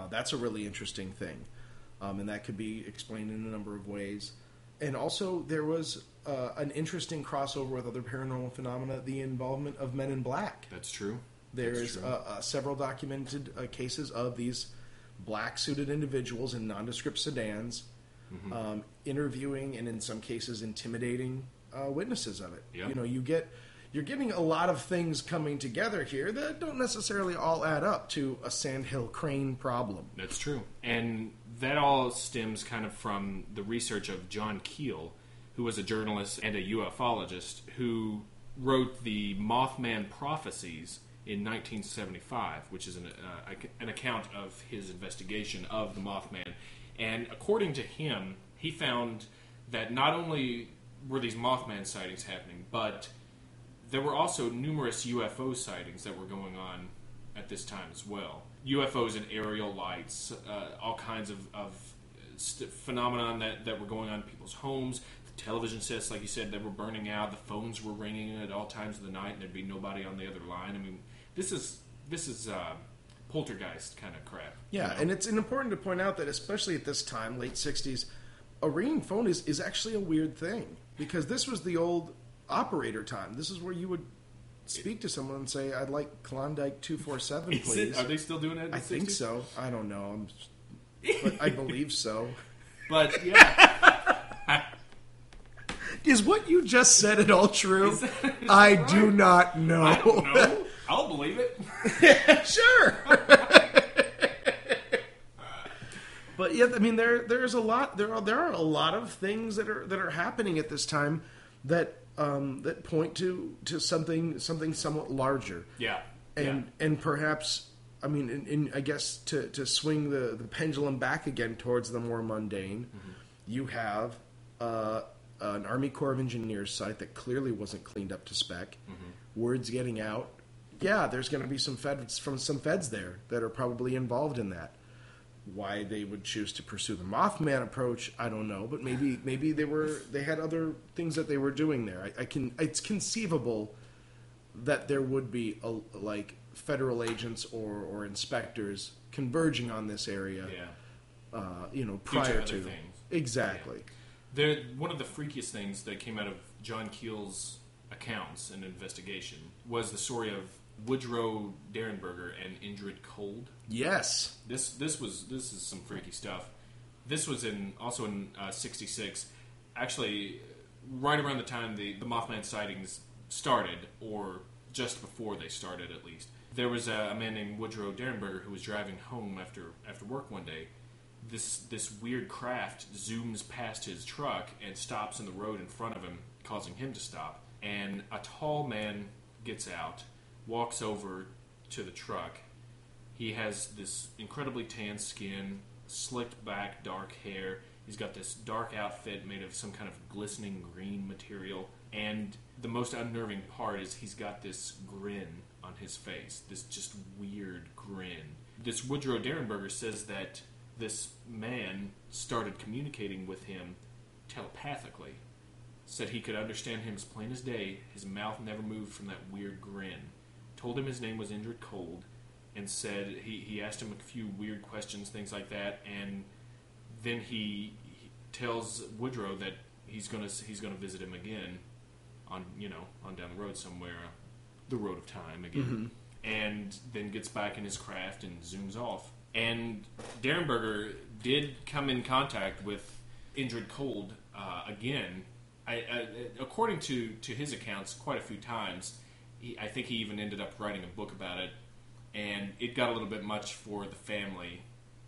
That's a really interesting thing. And that could be explained in a number of ways. And also, there was an interesting crossover with other paranormal phenomena, the involvement of men in black. That's true. There's several documented cases of these black-suited individuals in nondescript sedans interviewing and, in some cases, intimidating witnesses of it. Yep. You know, you're getting a lot of things coming together here that don't necessarily all add up to a sandhill crane problem. That's true. And that all stems kind of from the research of John Keel, who was a journalist and a ufologist who wrote the Mothman Prophecies in 1975, which is an account of his investigation of the Mothman. And according to him, he found that not only were these Mothman sightings happening, but there were also numerous UFO sightings that were going on at this time as well. UFOs and aerial lights, all kinds of phenomenon that were going on in people's homes. The television sets, like you said, that were burning out. The phones were ringing at all times of the night, and there'd be nobody on the other line. I mean, this is poltergeist kind of crap. Yeah, you know? And it's important to point out that especially at this time, late 60s, a ringing phone is actually a weird thing. Because this was the old operator time. This is where you would speak to someone and say, I'd like Klondike 247, please. Are they still doing it? I think so. I don't know. But I believe so. But, yeah. Is what you just said at all true? I right? do not know. I don't know. I'll believe it. Sure. But yeah, I mean, there's a lot. There are a lot of things that are happening at this time that point to something somewhat larger. Yeah. And perhaps, I mean, I guess to swing the pendulum back again towards the more mundane, you have an Army Corps of Engineers site that clearly wasn't cleaned up to spec. Words getting out. Yeah, there's going to be some feds there that are probably involved in that. Why they would choose to pursue the Mothman approach, I don't know. But maybe they had other things that they were doing there. It's conceivable that there would be like federal agents or inspectors converging on this area. Yeah. Prior to things. Exactly. Yeah. One of the freakiest things that came out of John Keel's accounts and investigation was the story of Woodrow Derenberger and Indrid Cold. Yes. This is some freaky stuff. This was also in 66. Actually, right around the time the Mothman sightings started, or just before they started at least. There was a man named Woodrow Derenberger who was driving home after work one day. This weird craft zooms past his truck and stops in the road in front of him, causing him to stop. And a tall man gets out, walks over to the truck. He has this incredibly tan skin, slicked back dark hair. He's got this dark outfit made of some kind of glistening green material. And the most unnerving part is he's got this grin on his face, this just weird grin. This Woodrow Derenberger says that this man started communicating with him telepathically. Said he could understand him as plain as day. His mouth never moved from that weird grin. Told him his name was Indrid Cold, and said he asked him a few weird questions, things like that, and then he tells Woodrow that he's gonna visit him again on down the road somewhere, the road of time again, and then gets back in his craft and zooms off. And Derenberger did come in contact with Indrid Cold again. According to his accounts, quite a few times. I think he even ended up writing a book about it, and it got a little bit much for the family,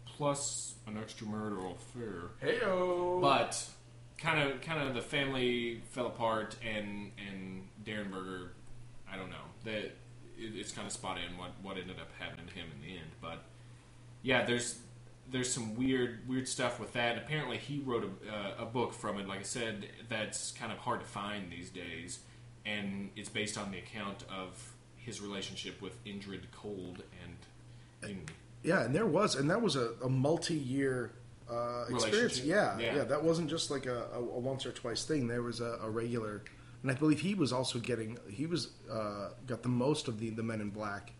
plus an extramarital affair. Heyo! But kind of the family fell apart, and Derenberger, I don't know, it's kind of spot in what ended up happening to him in the end. But yeah, there's some weird stuff with that. Apparently, he wrote a book from it. Like I said, that's kind of hard to find these days, and it's based on the account of his relationship with Indrid Cold and that was a multi-year experience. Yeah, that wasn't just like a once or twice thing. There was a regular, and I believe he was also got the most of the Men in Black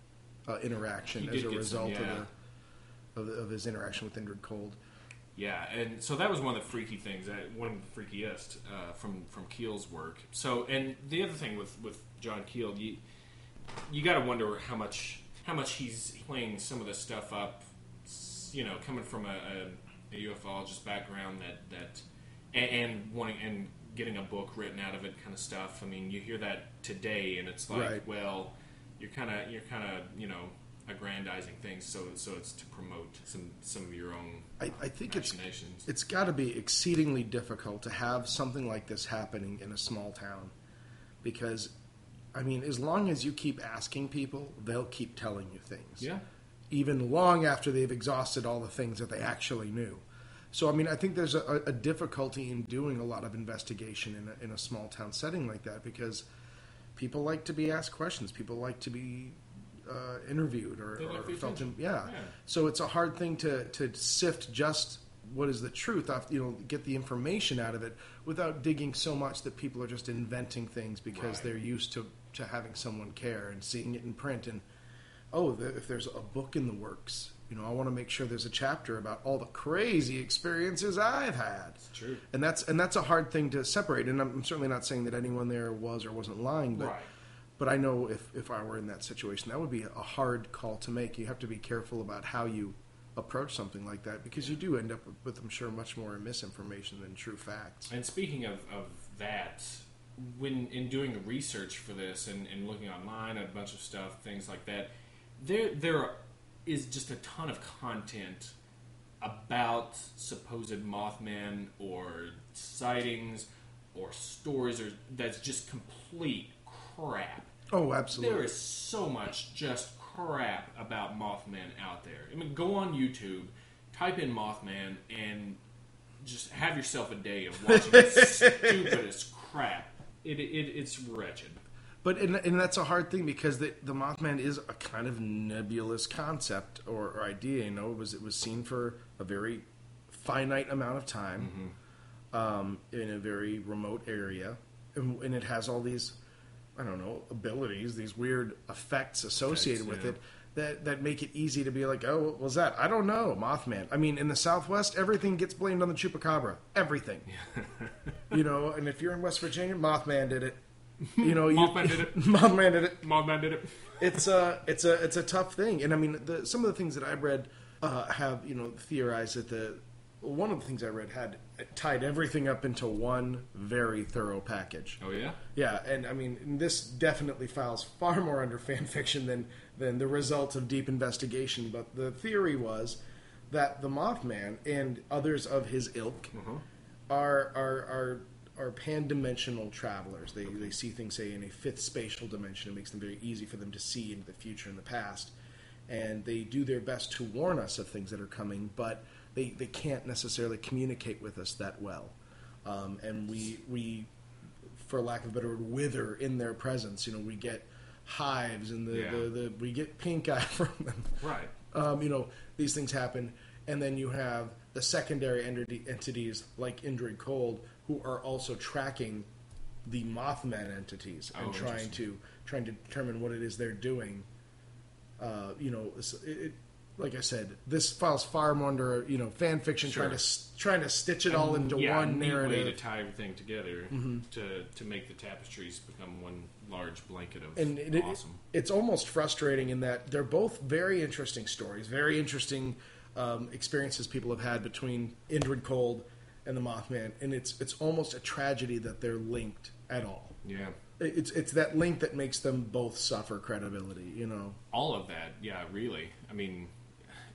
interaction as a result of of his interaction with Indrid Cold. Yeah, and so that was one of the freaky things, one of the freakiest from Keel's work. So, and the other thing with John Keel, you got to wonder how much he's playing some of this stuff up, coming from a ufologist background and wanting and getting a book written out of it, kind of stuff. I mean, you hear that today, and it's like, right. Well, you're kind of aggrandizing things, so it's to promote some of your own. I think it's got to be exceedingly difficult to have something like this happening in a small town, because, I mean, as long as you keep asking people, they'll keep telling you things. Yeah. Even long after they've exhausted all the things that they actually knew. So, I mean, I think there's a difficulty in doing a lot of investigation in a small town setting like that, because people like to be asked questions. People like to be interviewed or felt in, yeah. So it's a hard thing to sift just what is the truth, get the information out of it without digging so much that people are just inventing things because right. they're used to having someone care and seeing it in print. And if there's a book in the works, I want to make sure there's a chapter about all the crazy experiences I've had. It's true. And that's a hard thing to separate. And I'm certainly not saying that anyone there was or wasn't lying, but right. But I know if I were in that situation, that would be a hard call to make. You have to be careful about how you approach something like that, because you do end up with, I'm sure, much more misinformation than true facts. And speaking of that, when in doing the research for this and looking online at a bunch of stuff, things like that, there is just a ton of content about supposed Mothman or sightings or stories that's just complete crap. Oh, absolutely. There is so much just crap about Mothman out there. I mean, go on YouTube, type in Mothman, and just have yourself a day of watching the stupidest crap. It's wretched. But and that's a hard thing, because the Mothman is a kind of nebulous concept or idea. It was seen for a very finite amount of time, in a very remote area, and it has all these, I don't know, abilities, these weird effects associated with it that make it easy to be like, oh, what was that? I don't know, Mothman. I mean, in the Southwest, everything gets blamed on the chupacabra. Everything. And if you're in West Virginia, Mothman did it. Mothman did it. Mothman did it. Mothman did it. It's a tough thing. And I mean, some of the things that I read have, theorized that one of the things I read had tied everything up into one very thorough package. Oh, yeah? Yeah, and I mean, this definitely files far more under fan fiction than the result of deep investigation. But the theory was that the Mothman and others of his ilk are pan-dimensional travelers. They see things, say, in a fifth spatial dimension. It makes them very easy for them to see into the future and the past. And they do their best to warn us of things that are coming, but they can't necessarily communicate with us that well. And we, for lack of a better word, wither in their presence. We get hives and we get pink eye from them. Right. These things happen. And then you have the secondary entities like Indrid Cold, who are also tracking the Mothman entities and trying to determine what it is they're doing. Like I said, this files far more under fan fiction, sure. trying to stitch it all into one narrative. Way to tie everything together to make the tapestries become one large blanket of awesome. It's almost frustrating in that they're both very interesting stories, very interesting experiences people have had between Indrid Cold and the Mothman, and it's almost a tragedy that they're linked at all. Yeah. It's that link that makes them both suffer credibility, All of that, yeah, really. I mean,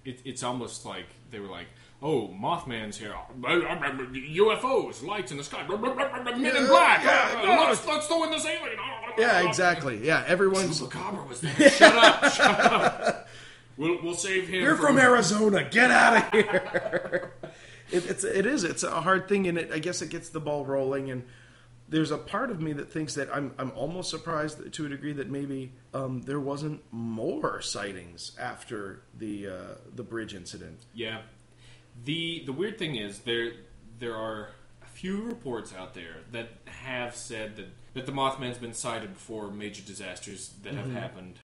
it's almost like they were like, oh, Mothman's here. UFOs, lights in the sky. Men in black. Let's throw in this alien. Yeah, exactly. Yeah, everyone's... Chupacabra was there. Shut up. We'll save him. You're from Arizona. Get out of here. It's a hard thing, and I guess it gets the ball rolling, and there's a part of me that thinks that I'm almost surprised to a degree that maybe there wasn't more sightings after the bridge incident. Yeah. The weird thing is there are a few reports out there that have said that the Mothman's been sighted before major disasters that have happened.